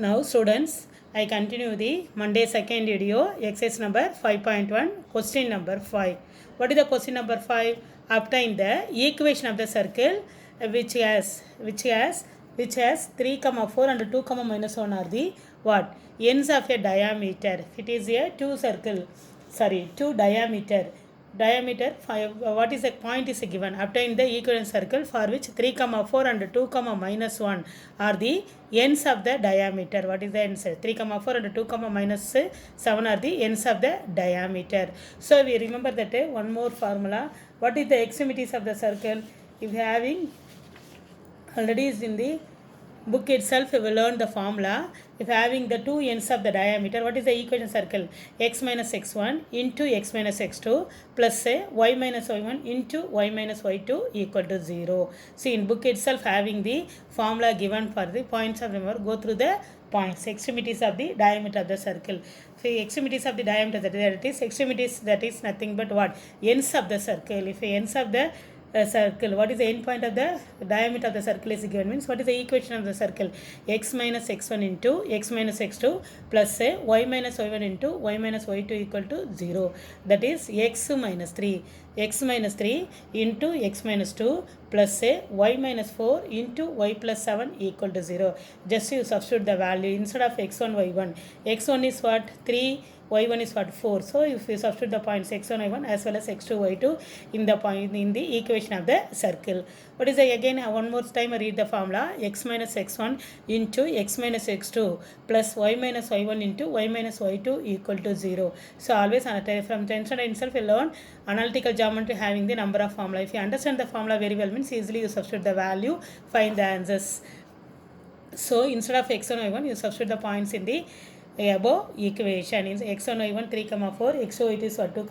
Now students, I continue the Monday second video, exercise number 5.1, question number 5. What is the question number 5? Obtain the equation of the circle which has 3, 4 and 2, minus 1 are the what? Ends of a diameter. It is a two diameter. Diameter 5, what is the point is given. Obtain the equivalent circle for which 3, 4 and 2, minus 1 are the ends of the diameter. What is the ends? 3, 4 and 2, minus 7 are the ends of the diameter. So we remember that one more formula. What is the extremities of the circle? If having already is in the book itself, we will learn the formula. If having the two ends of the diameter, what is the equation circle? X minus x1 into x minus x2 plus y minus y1 into y minus y2 equal to 0. See, in book itself having the formula given for the points of, remember, go through the points, extremities of the diameter of the circle. See, extremities of the diameter, that is extremities, that is nothing but what? Ends of the circle. If ends of the circle, what is the end point of the diameter of the circle is given, means what is the equation of the circle? X minus x1 into x minus x2 plus y minus y1 into y minus y2 equal to 0. That is x minus 3 into x minus 2 plus y minus 4 into y plus 7 equal to 0. Just you substitute the value instead of x1 y1. x1 is what? 3, y1 is what? 4. So if you substitute the points x1 y1 as well as x2 y2 in the point in the equation of the circle. What is the, again one more time I read the formula. X minus x1 into x minus x2 plus y minus y1 into y minus y2 equal to 0. So always from tension itself you learn analytical geometry having the number of formula. If you understand the formula very well, means easily you substitute the value, find the answers. So instead of x1 y1 you substitute the points in the above equation. In x1 y1 3, 4, x2 it is what? 2,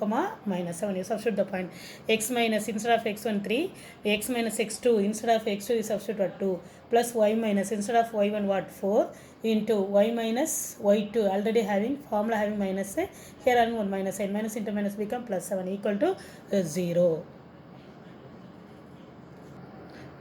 minus 7. You substitute the point. X minus, instead of x1 3, x minus x2 instead of x2 you substitute what? 2 plus y minus, instead of y1 what? 4 into y minus y2, already having formula having minus, here having 1 minus sign, minus into minus become plus 7 equal to 0.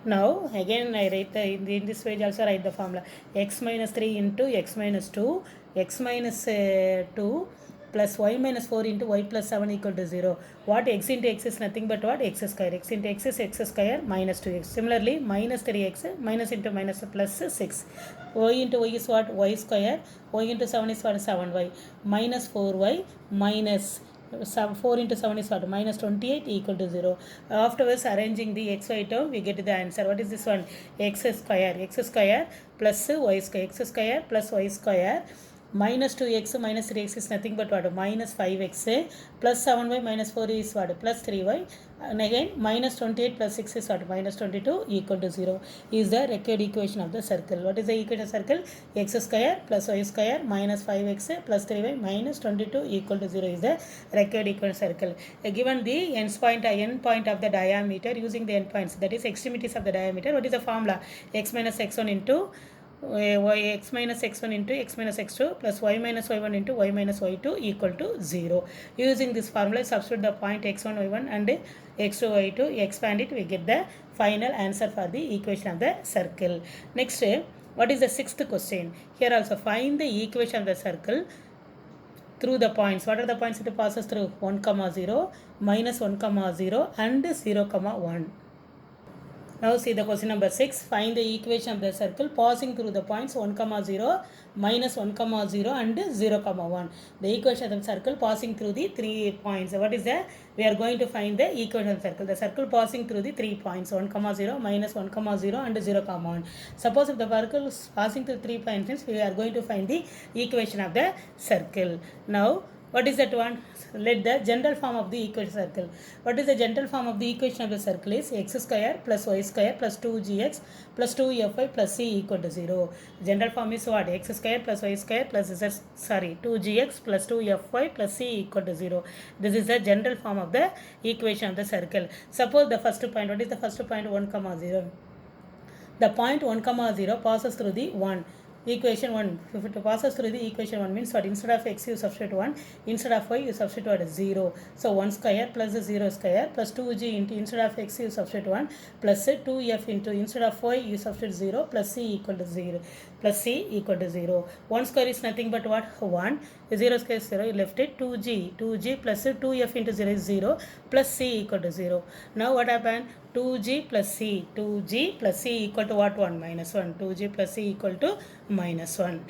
Now again I write in this page also write the formula. X minus 3 into x minus 2, x minus 2 plus y minus 4 into y plus 7 equal to 0. What? X into x is nothing but what? X square. X into x is x square minus 2x. Similarly minus 3x, minus into minus plus 6. Y into y is what? Y square. Y into 7 is what? 7y. Minus 4y minus 4 into 7 is what? Minus 28 equal to 0. Afterwards arranging the xy term we get the answer. What is this one? X square plus y square. X square plus y square minus 2x minus 3x is nothing but what? Minus 5x plus 7y minus 4 is what? Plus 3y, and again minus 28 plus 6 is what? Minus 22 equal to 0 is the required equation of the circle. What is the equation of circle? X square plus y square minus 5x plus 3y minus 22 equal to 0 is the required equation circle. Given the end point of the diameter using the end points, that is extremities of the diameter, what is the formula? X minus x1 into x minus x1 into x minus x2 plus y minus y1 into y minus y2 equal to 0. Using this formula, substitute the point x1 y1 and x2 y2, expand it, we get the final answer for the equation of the circle. Next, what is the sixth question? Here also find the equation of the circle through the points. What are the points it passes through? 1, 0, minus 1, 0 and 0, 1. Now see the question number 6. Find the equation of the circle passing through the points 1, 0, minus 1, 0 and 0, 1. The equation of the circle passing through the 3 points. What is that? We are going to find the equation of the circle. The circle passing through the 3 points 1, 0, minus 1, 0 and 0, 1. Suppose if the circle is passing through 3 points, we are going to find the equation of the circle. Now what is that one? Let the general form of the equation circle. What is the general form of the equation of the circle is x square plus y square plus 2gx plus 2fy plus c equal to 0. General form is what? X square plus y square plus 2gx plus 2fy plus c equal to 0. This is the general form of the equation of the circle. Suppose the first point. What is the first point? 1, 0. The point 1, 0 passes through the 1. equation 1. If it passes through the equation 1 means what? Instead of x you substitute 1, instead of y you substitute what? 0. So 1 square plus the 0 square plus 2g into instead of x you substitute 1 plus 2f into instead of y you substitute 0 plus c equal to 0. Plus c equal to 0. 1 square is nothing but what? 1. 0 square is 0. You left it 2g. 2g plus 2f into 0 is 0 plus c equal to 0. Now what happened? 2g plus c. 2g plus c equal to what? 1 minus 1. 2g plus c equal to minus 1.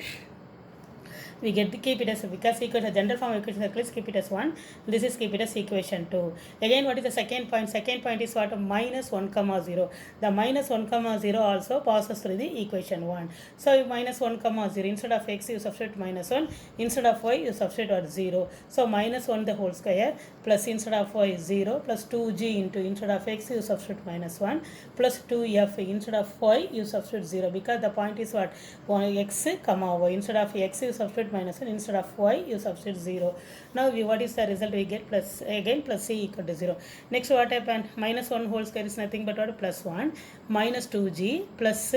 We get to keep it as because equation, the general form of equation circle is keep it as 1. This is keep it as equation 2. Again, what is the second point? Second point is what? Minus 1 comma 0. The minus 1 comma 0 also passes through the equation 1. So minus 1 comma 0, instead of x you substitute minus 1, instead of y you substitute what? 0. So minus 1 the whole square plus instead of y 0 plus 2g into instead of x you substitute minus 1 plus 2f instead of y you substitute 0 because the point is what? X comma y. Instead of x you substitute minus 1, instead of y you substitute 0. Now what is the result? We get plus again plus c equal to 0. Next what happened? Minus 1 whole square is nothing but what? Plus 1 minus 2g plus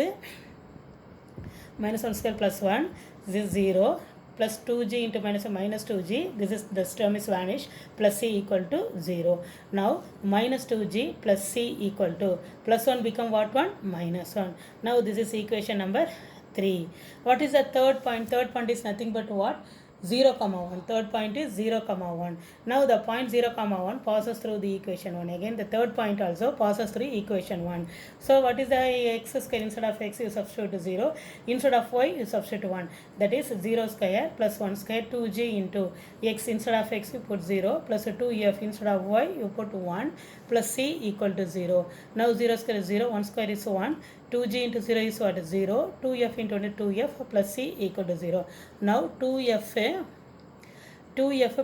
minus 1 square plus 1, this is 0 plus 2g into minus 1 minus 2g, this term is vanished, plus c equal to 0. Now minus 2g plus c equal to plus 1 become what? 1 minus 1. Now this is equation number 3. What is the third point? Third point is nothing but what? 0 comma 1. Third point is 0 comma 1. Now the point 0 comma 1 passes through the equation 1. Again the third point also passes through equation 1. So what is the x square? Instead of x you substitute 0. Instead of y you substitute 1. That is 0 square plus 1 square 2g into x. Instead of x you put 0 plus 2f instead of y you put 1 plus c equal to 0. Now 0 square is 0. 1 square is 1. 2g into 0 is what? 0. 2f into 2f plus c equal to 0. Now 2f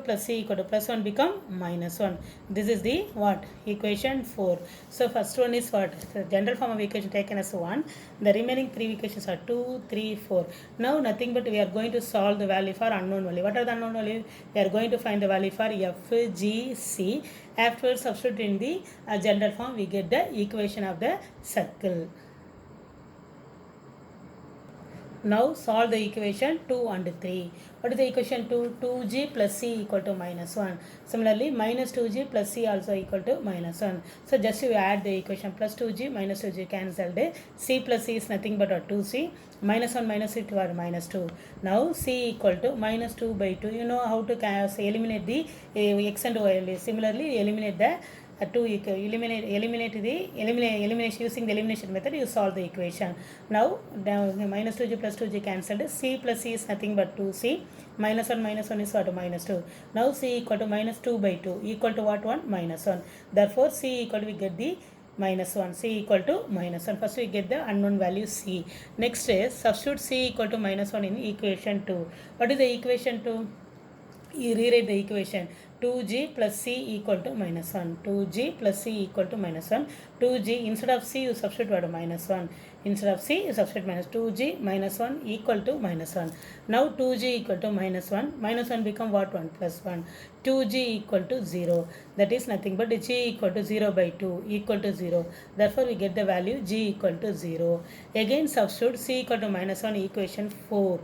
plus c equal to plus 1 become minus 1. This is the what? Equation 4. So first one is what? The general form of equation taken as 1. The remaining 3 equations are 2, 3, 4. Now nothing but we are going to solve the value for unknown value. What are the unknown value? We are going to find the value for f, g, c. After substituting the general form we get the equation of the circle. Now solve the equation 2 and 3. What is the equation 2? 2g plus c equal to minus 1. Similarly, minus 2g plus c also equal to minus 1. So just you add the equation plus 2g minus 2g cancelled. C plus c is nothing but 2c. Minus 1 minus 2 are minus 2. Now c equal to minus 2 by 2. You know how to eliminate the x and y. Similarly, eliminate the elimination using the elimination method you solve the equation. Now minus 2g plus 2g cancelled. C plus c is nothing but 2c. Minus 1 is what? Minus 2. Now c equal to minus 2 by 2 equal to what? 1 minus 1. Therefore c equal to we get the minus 1. C equal to minus 1. First we get the unknown value c. Next is substitute c equal to minus 1 in equation 2. What is the equation 2? You rewrite the equation 2g plus c equal to minus 1. 2g plus c equal to minus 1. 2g instead of c you substitute what? Minus 1. Instead of c you substitute minus 2g minus 1 equal to minus 1. Now 2g equal to minus 1. Minus 1 become what? 1 plus 1. 2g equal to 0. That is nothing but g equal to 0 by 2 equal to 0. Therefore we get the value g equal to 0. Again substitute c equal to minus 1 equation 4.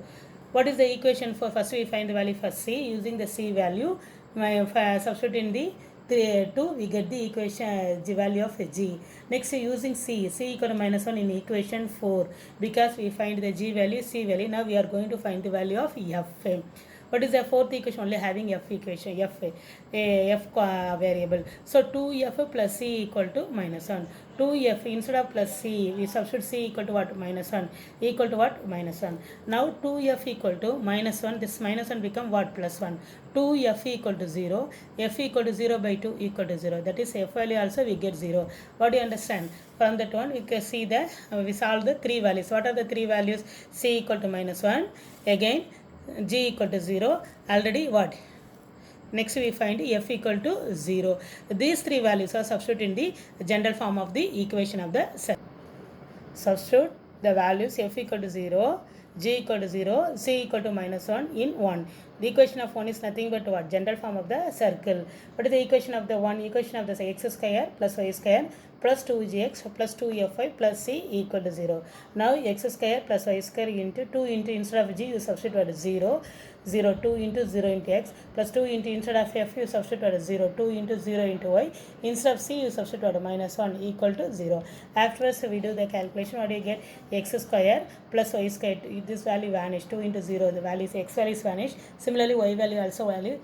What is the equation for? First we find the value for c. Using the c value, substitute in the 2, we get the equation the value of g. Next using c equal to minus 1 in equation 4. Because we find the g value, c value. Now we are going to find the value of f. What is the fourth equation? Only having f equation, f variable. So 2f plus c equal to minus 1. 2f instead of plus c, we substitute c equal to what? Minus 1. Equal to what? Minus 1. Now 2f equal to minus 1. This minus 1 become what? Plus 1. 2f equal to 0. F equal to 0 by 2 equal to 0. That is f value also we get 0. What do you understand? From that one we can see that we solve the 3 values. What are the 3 values? C equal to minus 1. Again g equal to 0. Already what? Next we find f equal to 0. These 3 values are substituted in the general form of the equation of the circle. Substitute the values f equal to 0, g equal to 0, c equal to minus 1 in 1. The equation of 1 is nothing but what? General form of the circle. What is the equation of the 1? Equation of the x square plus y square plus 2gx plus 2fy plus c equal to 0. Now x square plus y square into 2 into instead of g you substitute 0, 0 2 into 0 into x plus 2 into instead of f you substitute 0, 2 into 0 into y instead of c you substitute minus 1 equal to 0. Afterwards we do the calculation. What do you get? X square plus y square, this value vanish, 2 into 0 the value is x value is vanished. Similarly y value also value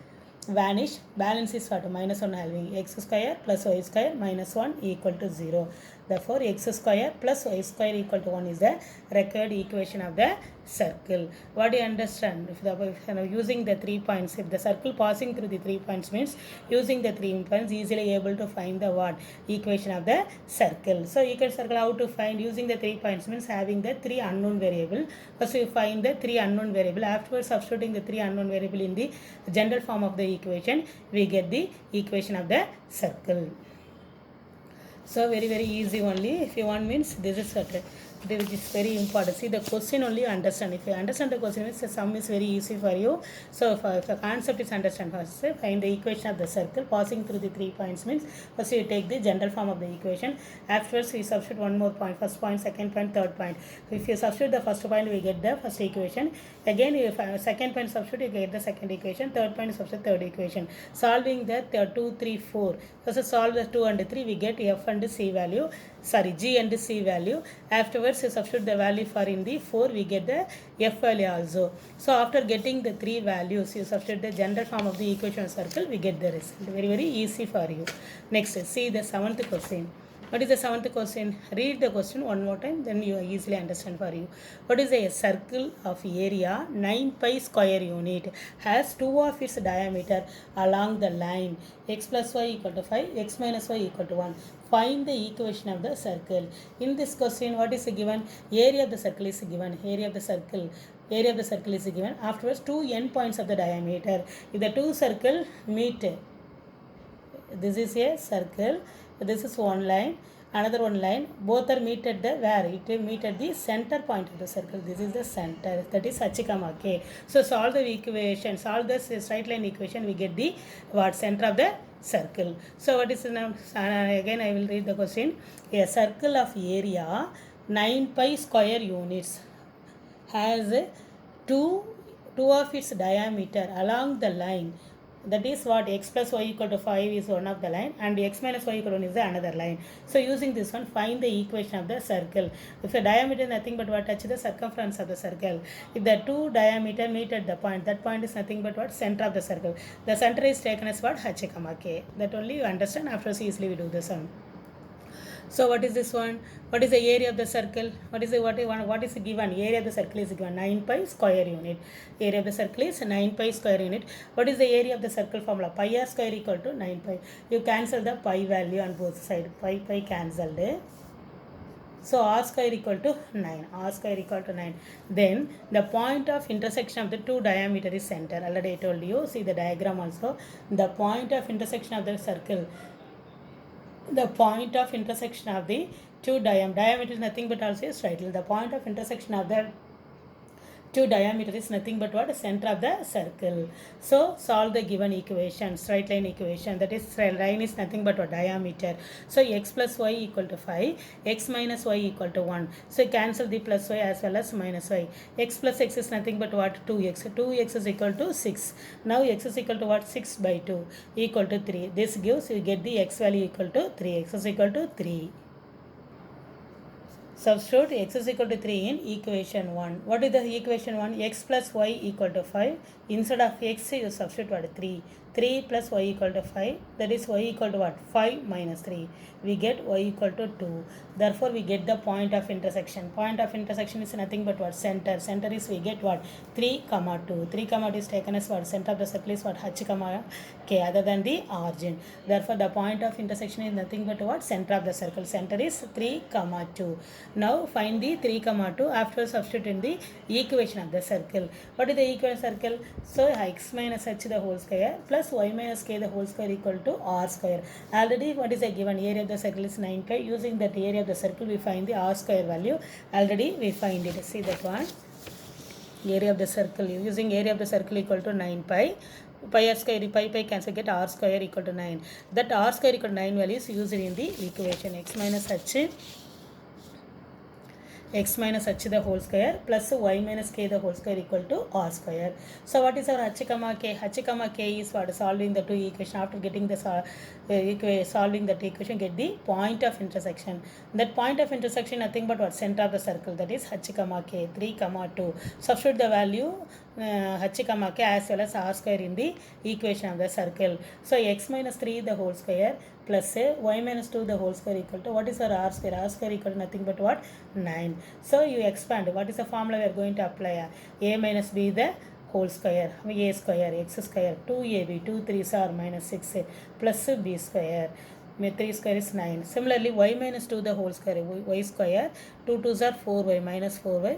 vanish. Balance is what? Minus 1 having x square plus y square minus 1 equal to 0. Therefore x square plus y square equal to 1 is the required equation of the circle. What do you understand? If using the 3 points, if the circle passing through the 3 points means using the 3 points easily able to find the what? Equation of the circle. So you can circle how to find using the 3 points means having the 3 unknown variable. First you find the 3 unknown variable. Afterwards substituting the 3 unknown variable in the general form of the equation, we get the equation of the circle. So very easy only. If you want means this is what which is very important. See the question only you understand. If you understand the question means the sum is very easy for you. So if the concept is understand first, find the equation of the circle passing through the 3 points means first you take the general form of the equation. Afterwards we substitute one more point, first point, second point, third point. If you substitute the first point we get the first equation. Again if second point substitute you get the second equation. Third point substitute third equation. Solving the 2, 3, 4. First solve the 2 and 3 we get f and c value. G and C value. Afterwards you substitute the value for in the 4 we get the f value also. So after getting the 3 values you substitute the general form of the equation circle, we get the result. Very easy for you. Next see the 7th question. What is the 7th question? Read the question one more time, then you easily understand for you. What is a circle of area 9 pi square unit has 2 of its diameter along the line x plus y equal to 5, x minus y equal to 1. Find the equation of the circle. In this question, what is given? Area of the circle is given. Area of the circle is given. Afterwards, 2 endpoints of the diameter. If the two circle meet, this is a circle. This is one line, another one line. Both are meet at the where? It will meet at the center point of the circle. This is the center. That is H, K. So solve the equation. Solve this straight line equation. We get the what? Center of the circle. So what is now? Again I will read the question. A circle of area 9 pi square units has two of its diameter along the line. That is what? X plus y equal to 5 is one of the line and x minus y equal to 1 is the another line. So using this one, find the equation of the circle. If the diameter is nothing but what? Touch the circumference of the circle. If the two diameter meet at the point, that point is nothing but what? Center of the circle. The center is taken as what? H, K. That only you understand. After easily we do this one. So what is this one? What is the area of the circle? What is given? Area of the circle is given 9 pi square unit. Area of the circle is 9 pi square unit. What is the area of the circle formula? Pi r square equal to 9 pi. You cancel the pi value on both sides. Pi cancelled. So r square equal to 9. R square equal to 9. Then the point of intersection of the two diameter is center. Already I told you. See the diagram also. The point of intersection of the circle. The point of intersection of the two diameter is nothing but also a straight line. The point of intersection of the two diameter is nothing but what? Center of the circle. So solve the given equation, straight line equation. That is line is nothing but what? Diameter. So x plus y equal to 5, x minus y equal to 1. So cancel the plus y as well as minus y. X plus x is nothing but what? 2x. 2x is equal to 6. Now x is equal to what? 6 by 2 equal to 3. This gives you get the x value equal to 3. X is equal to 3. Substitute x is equal to 3 in equation 1. What is the equation 1? X plus y equal to 5. Instead of x, you substitute what? 3. 3 plus y equal to 5. That is y equal to what? 5 minus 3. We get y equal to 2. Therefore, we get the point of intersection. Point of intersection is nothing but what? Center. Center is we get what? 3, 2. 3, 2 is taken as what? Center of the circle is what? H, K other than the origin. Therefore, the point of intersection is nothing but what? Center of the circle. Center is 3, 2. Now, find the 3, 2 after substitute in the equation of the circle. What is the equation circle? So, x minus h the whole square plus y minus k the whole square equal to r square. Already, what is the given? Area of the circle is 9 pi. Using that area of the circle, we find the r square value. Already, we find it. See that one. Area of the circle. Using area of the circle equal to 9 pi. pi r square, pi cancel, get r square equal to 9. That r square equal to 9 value is used in the equation x minus h the whole square plus y minus k the whole square equal to r square. So what is our h comma k? H comma k is what? Solving the two equation. After getting the solving that equation, get the point of intersection. That point of intersection nothing but what? Center of the circle, that is h comma k, 3 comma 2. Substitute the value h comma k as well as r square in the equation of the circle. So x minus 3 the whole square plus y minus 2 the whole square equal to what is our r square? R square equal to nothing but what? 9. So you expand. What is the formula we are going to apply? A minus b the whole square, a square, x square, 2ab, 2 3s are minus 6 plus b square. 3 square is 9. Similarly, y minus 2 the whole square, y square, 2 2s are 4y minus 4y,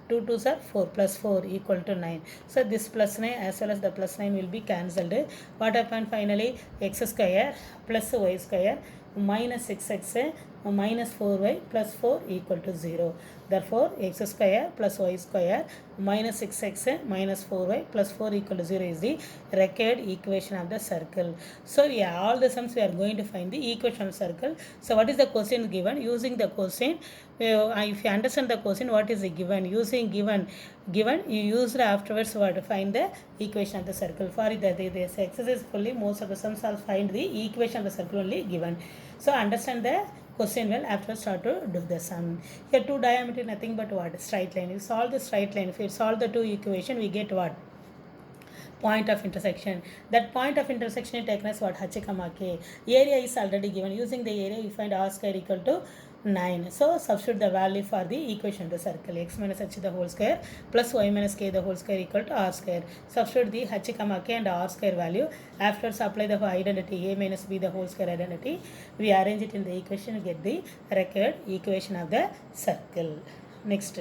2 2s are 4 plus 4 equal to 9. So this plus 9 as well as the plus 9 will be cancelled. What happened finally? X square plus y square minus 6x minus 4y plus 4 equal to 0. Therefore, x square plus y square minus 6x minus 4y plus 4 equal to 0 is the required equation of the circle. So, yeah, all the sums we are going to find the equation of the circle. So, what is the question given? Using the question, if you understand the question, what is the given? Using given, you use afterwards what to find the equation of the circle. For this exercise fully, most of the sums are find the equation of the circle only given. So, understand the question well, after start to do the sum. Here 2 diameter nothing but what? Straight line. You solve the straight line. If you solve the two equation, we get what? Point of intersection. That point of intersection is taken as what? H comma k. Area is already given. Using the area, we find r square equal to 9. So substitute the value for the equation of the circle. X minus h the whole square plus y minus k the whole square equal to r square. Substitute the h comma k and r square value. After apply the identity a minus b the whole square identity, we arrange it in the equation to get the required equation of the circle. Next,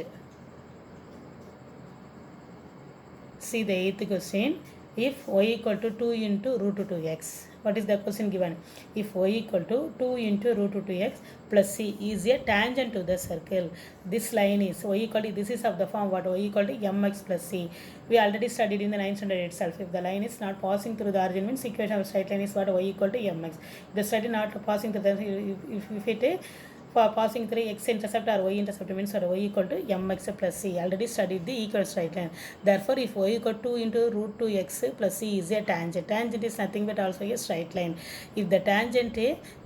see the 8th question. If y equal to 2 into root 2x, what is the question given? If y equal to 2 into root 2x plus c is a tangent to the circle, this line is y equal to, this is of the form what? Y equal to mx plus c. We already studied in the 9th standard itself. If the line is not passing through the origin, means equation of straight line is what? Y equal to mx. If the straight line not passing through the, if it for passing through x intercept or y intercept means y equal to mx plus c. Already studied the equal straight line. Therefore, if y equal to 2 into root 2x plus c is a tangent. Tangent is nothing but also a straight line. If the tangent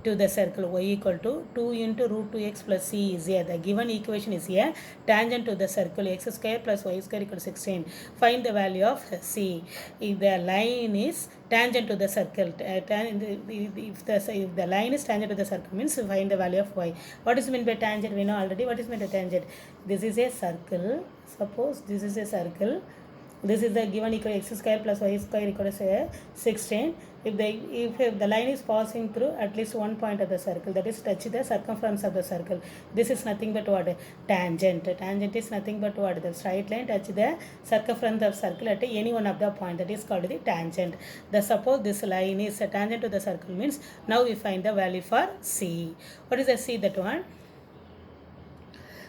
to the circle y equal to 2 into root 2x plus c is a, the given equation is a tangent to the circle x square plus y square equal to 16. Find the value of c. If the line is tangent to the circle, if the line is tangent to the circle means find the value of y. What is meant by tangent? We know already what is meant by tangent. This is a circle. Suppose this is a circle. This is the given equal x square plus y square equal to 16. If the line is passing through at least one point of the circle, that is touch the circumference of the circle, this is nothing but what? Tangent. Tangent is nothing but what? The straight line touch the circumference of circle at any one of the point, that is called the tangent. The suppose this line is a tangent to the circle means now we find the value for c. What is the c? That one.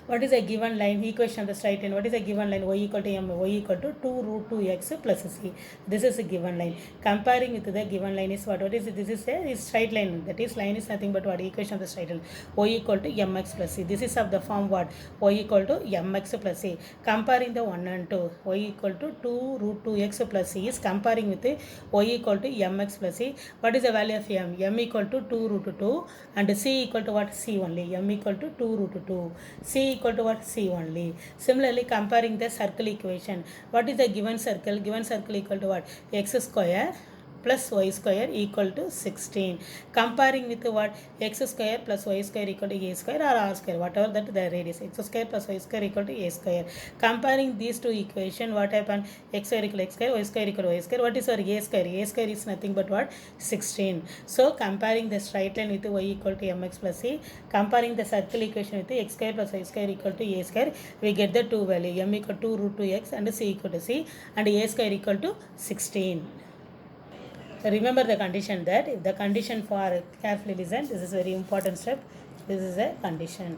What is a given line? Equation of the straight line. What is a given line? Y equal to m, y equal to 2 root 2x plus c. This is a given line. Comparing with the given line is what? What is it? This is a straight line. That is line is nothing but what? Equation of the straight line. Y equal to mx plus c. This is of the form what? Y equal to mx plus c. Comparing the 1 and 2. Y equal to 2 root 2x plus c is comparing with y equal to mx plus c. What is the value of m? M equal to 2 root 2 and c equal to what? C only. M equal to 2 root 2. C equal to what? C only. Similarly, comparing the circle equation. What is the given circle? Given circle equal to what? X square plus y square equal to 16. Comparing with what? X square plus y square equal to a square or r square, whatever that the radius. X square plus y square equal to a square. Comparing these two equation, what happened? X square equal to x square, y square equal to y square. What is our a square? A square is nothing but what? 16. So comparing the straight line with y equal to mx plus c, comparing the circle equation with x square plus y square equal to a square, we get the two value. M equal to root 2x and c equal to c and a square equal to 16. Remember the condition, that if the condition for, carefully listen, this is very important step, this is a condition.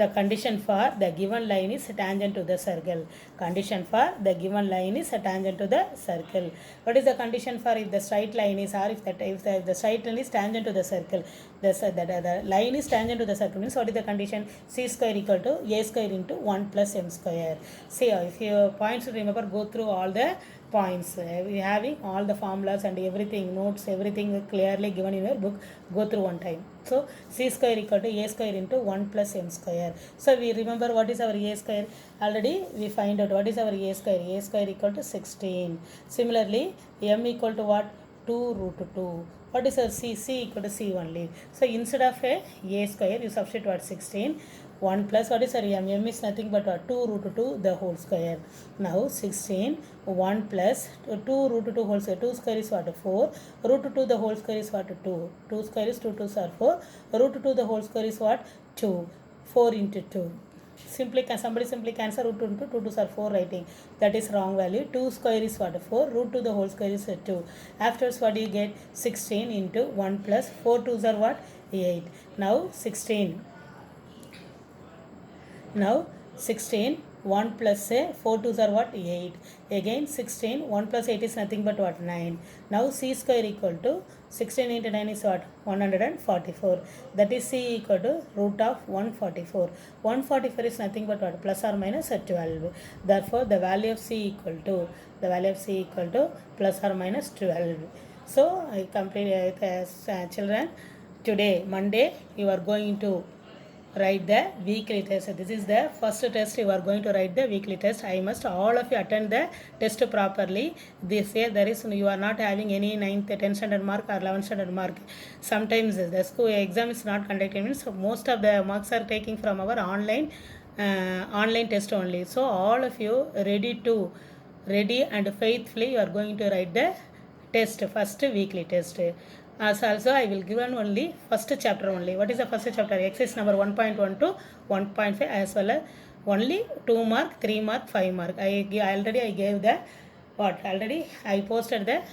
the condition for the given line is tangent to the circle. Condition for the given line is tangent to the circle. What is the condition for if the straight line is, or if the straight line is tangent to the circle? The line is tangent to the circle means what is the condition? C square equal to A square into 1 plus M square. See, if you points to remember, go through all the points. We having all the formulas and everything, notes, everything clearly given in your book. Go through one time. So C square equal to A square into 1 plus M square. So we remember what is our A square. Already we find out what is our A square. A square equal to 16. Similarly, M equal to what? 2 root 2. What is our C? C equal to C only. So instead of A square, you substitute what? 16. 1 plus what is our M? M is nothing but what? 2 root 2 the whole square. Now 16, 1 plus 2 root 2 whole square. 2 square is what? 4. Root 2 the whole square is what? 2. 2 square is 2 2s are 4. Root 2 the whole square is what? 2. 4 into 2. Somebody simply cancel root 2 into 2 2s are 4 writing. That is wrong value. 2 square is what? 4. Root 2 the whole square is 2. Afterwards what do you get? 16 into 1 plus 4 2s are what? 8. Now 16. Now 16, 1 plus 4 2s are what? 8. Again 16, 1 plus 8 is nothing but what? 9. Now C square equal to 16 into 9 is what? 144. That is C equal to root of 144. 144 is nothing but what? Plus or minus 12. Therefore the value of C equal to plus or minus 12. So I complete children. Today Monday you are going to write the weekly test. This is the first test you are going to write the weekly test. I must all of you attend the test properly. This year there is, you are not having any 9th 10th standard mark or 11th standard mark. Sometimes the school exam is not conducted means most of the marks are taking from our online test only. So all of you ready and faithfully you are going to write the test, first weekly test. As also I will give only first chapter only. What is the first chapter? Exercise number 1.1 to 1.5 as well as only 2 mark, 3 mark, 5 mark. I gave the what? Already I posted the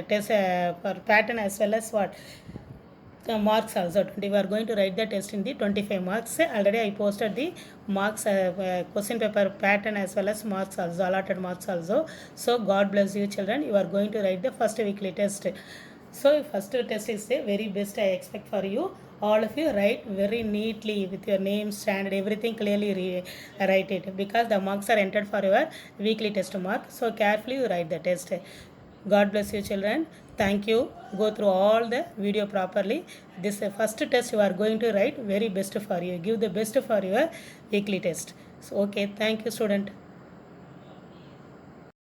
test for pattern as well as what? Marks also. We are going to write the test in the 25 marks. Already I posted the marks, question paper pattern as well as marks also, allotted marks also. So God bless you children. You are going to write the first weekly test. So first test is the very best I expect for you. All of you write very neatly with your name, standard, everything clearly write it, because the marks are entered for your weekly test mark. So carefully you write the test. God bless you children. Thank you. Go through all the video properly. This first test you are going to write very best for you. Give the best for your weekly test. So okay, thank you student.